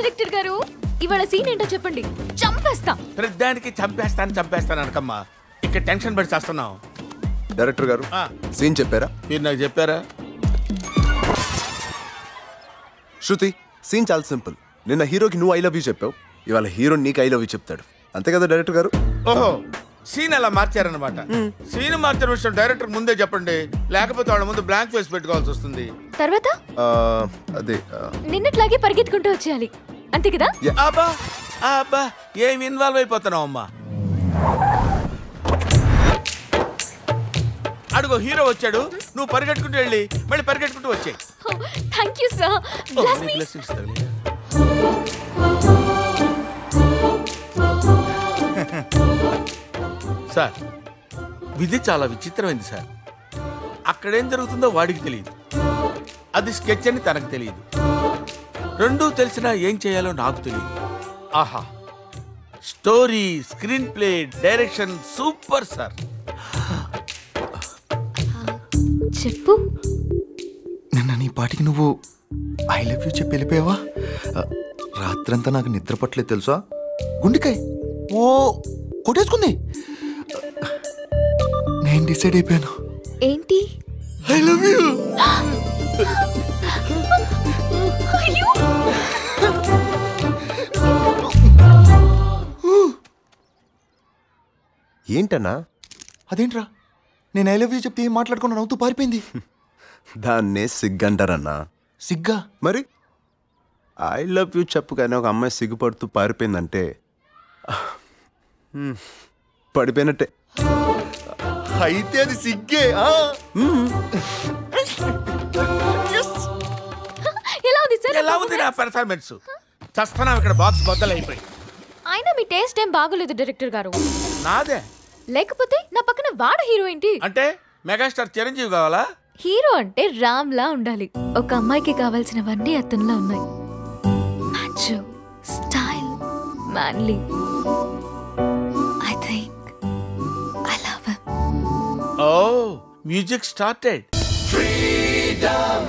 Director గారు ఇవాళ scene ఏంటో చెప్పండి, చంపేస్తా. ప్రతిదానికి చంపేస్తాను అనకమ్మా. ఇక్కడ టెన్షన్ పడి చేస్తున్నావు. డైరెక్టర్ గారు సీన్ చెప్పారా? మీరు నాకు చెప్పారా? శృతి, సీన్ చాలా సింపుల్. నిన్న హీరోకి నువ్వు ఐ లవ్ యూ చెప్పావు, ఇవాళ హీరో నీకు ఐ లవ్ యూ చెప్తాడు. అంతే కదా డైరెక్టర్ గారు? ఓహో, సీన్ అలా మార్చారనమాట. సీన్ మార్చిన విషయం డైరెక్టర్ ముందే చెప్పండి, లేకపోతే వాళ్ళ ముందు బ్లాంక్ ఫేస్ పెట్టుకోవాల్సి వస్తుంది. తర్వాత అదే నిన్నట్లాగే పరిగెత్తుకుంటూ వచ్చేయాలి, అంతే కదా? అబ్బా ఏం ఇన్వాల్వ్ అయిపోతున్నావు అమ్మా. అడుగు, హీరో వచ్చాడు, నువ్వు పరిగెట్టుకుంటూ వెళ్ళి మళ్ళీ పరిగెట్టుకుంటూ వచ్చాయి. Thank you sir. సార్, విధి చాలా విచిత్రమైంది సార్. అక్కడేం జరుగుతుందో వాడికి తెలియదు, అది స్కెచ్ అని తనకు తెలియదు. రెండూ తెలిసినా ఏం చేయాలో నాకు తెలియదు. ఆహా, story, screen play, direction super sir. చెప్పు. నిన్న నీ పాటికి నువ్వు ఐ లవ్ యూ చెప్పి వెళ్ళిపోయావా? రాత్రంతా నాకు నిద్ర పట్టలేదు తెలుసా. గుండెకాయ ఓ కొట్టేసుకుంది. నేను డిసైడ్ అయిపోయాను. ఏంటి? I love you. ఏంటన్నా? అదేంట్రా, నేను ఐ లవ్ యూ చెప్తే ఏం మాట్లాడుకున్నా నవ్వుతూ పారిపోయింది. దాన్నే సిగ్గంటారన్నా. సిగ్గా? మరి ఐ లవ్ యూ చెప్పు కానీ ఒక అమ్మాయి సిగ్గుపడుతూ పారిపోయిందంటే పడిపోయినట్టే. అయితే అది సిగ్గే. ఎలా ఉంది నా పెర్ఫార్మెన్స్? చస్తున్నాం ఇక్కడ, బాక్స్ బద్దలైపోయి. అయినా మీ టేస్ట్ ఏం బాగోలేదు డైరెక్టర్ గారు. నాదే? లేకపోతే నా పక్కన వాడ హీరో ఏంటి? అంటే మెగాస్టార్ చిరంజీవి కావాలా? హీరో అంటే రామ్ లా ఉండాలి. ఒక అమ్మాయికి కావాల్సినవన్నీ అతనిలో ఉన్నాయి. Macho, style, manly. I think I love him. Oh, music started. Freedom.